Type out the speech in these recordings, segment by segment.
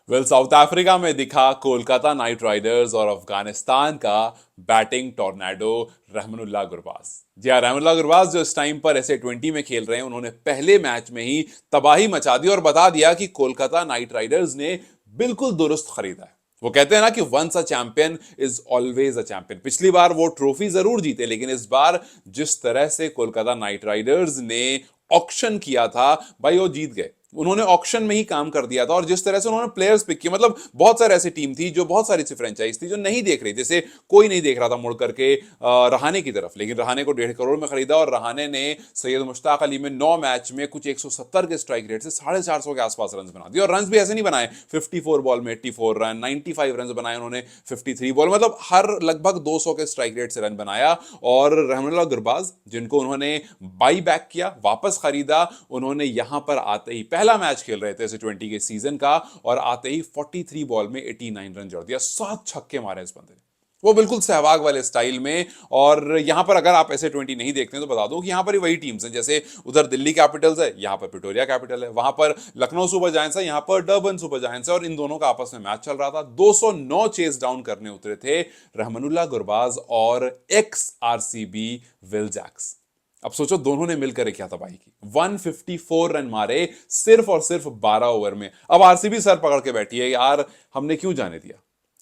South Africa में दिखा Kolkata night Riders और अफगानिस्तान का बैटिंग टॉर्नेडो रहमानुल्लाह गुरबाज। जी हाँ, रहमानुल्लाह गुरबाज जो इस टाइम पर ऐसे 20 में खेल रहे हैं, उन्होंने पहले मैच में ही तबाही मचा दी और बता दिया कि कोलकाता नाइट राइडर्स ने बिल्कुल दुरुस्त खरीदा है। वो कहते हैं ना कि once a champion is always a champion. पिछली बार वो ट्रॉफी जरूर जीते, लेकिन इस बार जिस तरह से कोलकाता नाइट राइडर्स ने ऑक्शन किया था, भाई वो जीत गए। उन्होंने ऑक्शन में ही काम कर दिया था और जिस तरह से उन्होंने प्लेयर्स पिक किए, मतलब बहुत सारे ऐसी टीम थी जो बहुत सारी सी फ्रेंचाइज थी जो नहीं देख रही, जैसे कोई नहीं देख रहा था मुड़ करके रहाने की तरफ, लेकिन रहाने को 1.5 करोड़ में खरीदा और रहाने ने सैयद मुश्ताक अली में 9 मैच में कुछ 170 के स्ट्राइक रेट से 450 के आसपास रन बना दिए। और रन भी ऐसे नहीं बनाए 54 बॉल में 84 रन, 95 रन बनाए उन्होंने 53 बॉल, मतलब हर लगभग 200 के स्ट्राइक रेट से रन बनाया। और रहमानुल्लाह गुरबाज जिनको उन्होंने बाई बैक किया, वापस खरीदा, उन्होंने यहां पर आते ही पहला मैच खेल रहे थे ऐसे 20 के सीजन का, और आते ही 43 बॉल में 89 रन जोड़ दिया। 7 छक्के मारे इस बंदे ने, वो बिल्कुल सहवाग वाले स्टाइल में। और यहां पर अगर आप ऐसे 20 नहीं देखते तो बता दूं कि यहां पर ही वही टीम्स हैं, जैसे उधर दिल्ली कैपिटल्स है, यहां पर प्रिटोरिया कैपिटल है, वहां पर लखनऊ सुपर जायंट्स है, यहां पर डर्बन सुपर जायंट्स है, और इन दोनों का आपस में मैच चल रहा था। 209 चेस डाउन करने उतरे थे रहमानुल्लाह गुरबाज और एक्स आरसीबी विल जैक्स। अब सोचो दोनों ने मिलकर क्या तबाही की, 154 रन मारे सिर्फ और सिर्फ 12 ओवर में। अब आरसीबी सर पकड़ के बैठी है, यार हमने क्यों जाने दिया।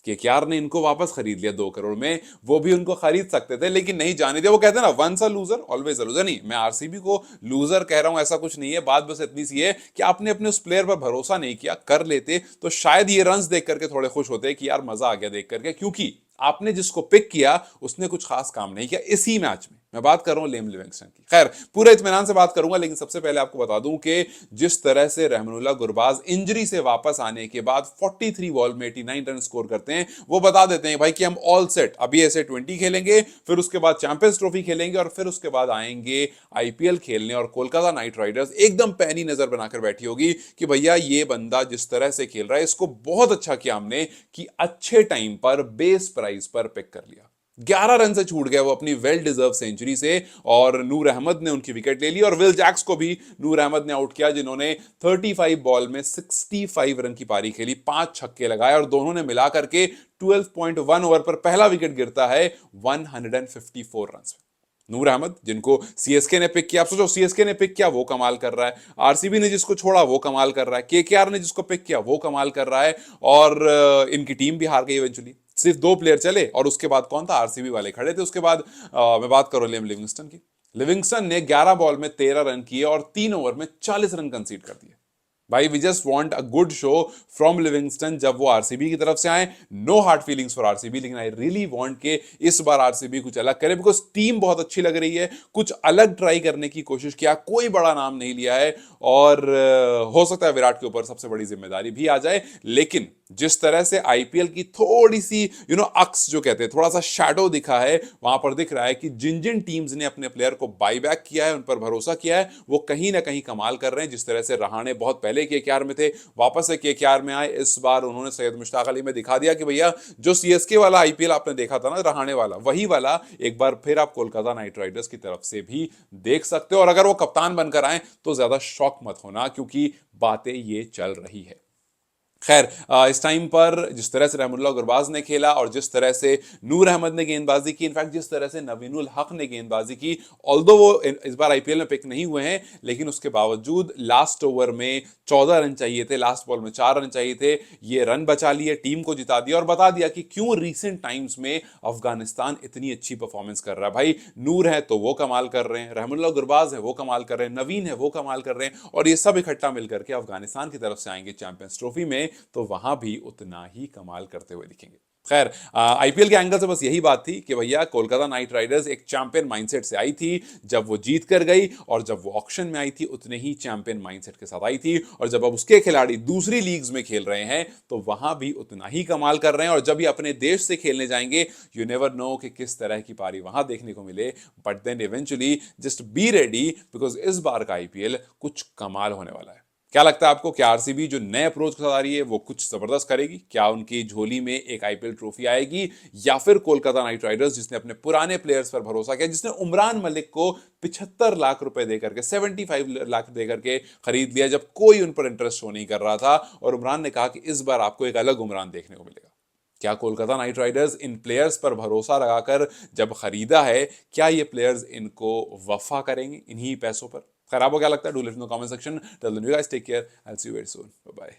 केकेआर ने इनको वापस खरीद लिया 2 करोड़ में, वो भी उनको खरीद सकते थे लेकिन नहीं जाने दिया। वो कहते हैं ना, once a loser always a loser. नहीं, मैं आरसीबी को लूजर कह रहा हूं ऐसा कुछ नहीं है, बात बस इतनी सी है कि आपने अपने उस प्लेयर पर भरोसा नहीं किया। कर लेते तो शायद ये रन्स देख करके थोड़े खुश होते कि यार मजा आ गया देख करके, क्योंकि आपने जिसको पिक किया उसने कुछ खास काम नहीं किया इसी मैच में। मैं बात कर रहा हूं लेम लिविंगस्टन की। खैर, पूरे इत्मीनान से बात करूंगा, लेकिन सबसे पहले आपको बता दूं कि जिस तरह से रहमानुल्लाह गुरबाज इंजरी से वापस आने के बाद 43 बॉल में 89 रन स्कोर करते हैं, वो बता देते हैं भाई कि हम ऑल सेट, अभी ऐसे 20 खेलेंगे, फिर उसके बाद चैंपियंस ट्रॉफी खेलेंगे और फिर उसके बाद आएंगे आईपीएल खेलने। और कोलकाता नाइट राइडर्स एकदम पैनी नजर बनाकर बैठी होगी कि भैया ये बंदा जिस तरह से खेल रहा है, इसको बहुत अच्छा किया हमने कि अच्छे टाइम पर बेस प्राइस पर पिक कर लिया। 11 रन से छूट गया वो अपनी वेल डिजर्व सेंचुरी से, और नूर अहमद ने उनकी विकेट ले ली और विल जैक्स को भी नूर अहमद ने आउट किया, जिन्होंने 35 बॉल में 65 रन की पारी खेली, 5 छक्के लगाए, और दोनों ने मिलाकर के 12.1 ओवर पर पहला विकेट गिरता है 154 रन में। नूर अहमद जिनको सीएसके ने पिक किया, आप सोचो सीएसके ने पिक किया वो कमाल कर रहा है, आरसीबी ने जिसको छोड़ा वो कमाल कर रहा है, केकेआर ने जिसको पिक किया वो कमाल कर रहा है, और इनकी टीम भी हार गई इवेंचुअली। सिर्फ 2 प्लेयर चले और उसके बाद कौन था, आरसीबी वाले खड़े थे। उसके बाद मैं बात करूं लेम लिविंगस्टन की। लिविंगस्टन ने 11 बॉल में 13 रन किए और 3 ओवर में 40 रन कंसीड कर दिए। भाई we just want a good show from Livingstone जब वो आरसीबी की तरफ से आए। No hard feelings for RCB, लेकिन आई रियली वांट के इस बार आरसीबी कुछ अलग करे, बिकॉज टीम बहुत अच्छी लग रही है, कुछ अलग ट्राई करने की कोशिश किया, कोई बड़ा नाम नहीं लिया है। और हो सकता है विराट के ऊपर सबसे बड़ी जिम्मेदारी भी आ जाए, लेकिन जिस तरह से आईपीएल की थोड़ी सी अक्स जो कहते हैं, थोड़ा सा शैडो दिखा है, वहां पर दिख रहा है कि जिन जिन टीम्स ने अपने प्लेयर को बाई बैक किया है, उन पर भरोसा किया है, वो कहीं ना कहीं कमाल कर रहे हैं। जिस तरह से रहाणे बहुत पहले केकेआर में थे, वापस से केकेआर में आए, इस बार उन्होंने सैयद मुश्ताक अली में दिखा दिया कि भैया जो सीएसके वाला आईपीएल आपने देखा था ना, रहाणे वाला, वही वाला एक बार फिर आप कोलकाता नाइट राइडर्स की तरफ से भी देख सकते हो। और अगर वो कप्तान बनकर आए तो ज्यादा शॉक मत होना, क्योंकि बातें ये चल रही है। खैर, इस टाइम पर जिस तरह से रहमुल्लाह गुरबाज ने खेला और जिस तरह से नूर अहमद ने गेंदबाजी की, इनफैक्ट जिस तरह से नवीनुल हक ने गेंदबाजी की, ऑल्दो वो इस बार आईपीएल में पिक नहीं हुए हैं, लेकिन उसके बावजूद लास्ट ओवर में 14 रन चाहिए थे, लास्ट बॉल में 4 रन चाहिए थे, ये रन बचा लिए, टीम को जिता दिया और बता दिया कि क्यों रिसेंट टाइम्स में अफगानिस्तान इतनी अच्छी परफॉर्मेंस कर रहा है। भाई नूर है तो वो कमाल कर रहे हैं, रहमुल्लाह गुरबाज है वो कमाल कर रहे हैं, नवीन है वो कमाल कर रहे हैं, और ये सब इकट्ठा मिलकर के अफगानिस्तान की तरफ से आएंगे चैंपियंस ट्रॉफी में, तो वहां भी उतना ही कमाल करते हुए दिखेंगे। खैर, आईपीएल के एंगल से बस यही बात थी कि भैया कोलकाता नाइट राइडर्स एक चैंपियन माइंडसेट से आई थी जब वो जीत कर गई, और जब वो ऑक्शन में आई थी उतने ही चैंपियन माइंडसेट के साथ आई थी, और जब अब उसके खिलाड़ी दूसरी लीग्स में खेल रहे हैं तो वहां भी उतना ही कमाल कर रहे हैं। और जब ये अपने देश से खेलने जाएंगे, यू नेवर नो कि किस तरह की पारी वहां देखने को मिले, but then eventually just be ready, because इस बार का आईपीएल कुछ कमाल होने वाला है। क्या लगता है आपको, क्या आरसीबी जो नए अप्रोच के साथ आ रही है वो कुछ जबरदस्त करेगी? क्या उनकी झोली में एक आईपीएल ट्रॉफी आएगी, या फिर कोलकाता नाइट राइडर्स जिसने अपने पुराने प्लेयर्स पर भरोसा किया, जिसने उमरान मलिक को 75 लाख रुपए देकर के 75 लाख देकर के खरीद लिया जब कोई उन पर इंटरेस्ट शो नहीं कर रहा था, और उमरान ने कहा कि इस बार आपको एक अलग उमरान देखने को मिलेगा। क्या कोलकाता नाइट राइडर्स इन प्लेयर्स पर भरोसा लगाकर जब खरीदा है, क्या ये प्लेयर्स इनको वफा करेंगे इन्हीं पैसों पर? खैर, आपको क्या लगता है? Do let in the comment section. Till then you guys take care, I will see you very soon, bye bye.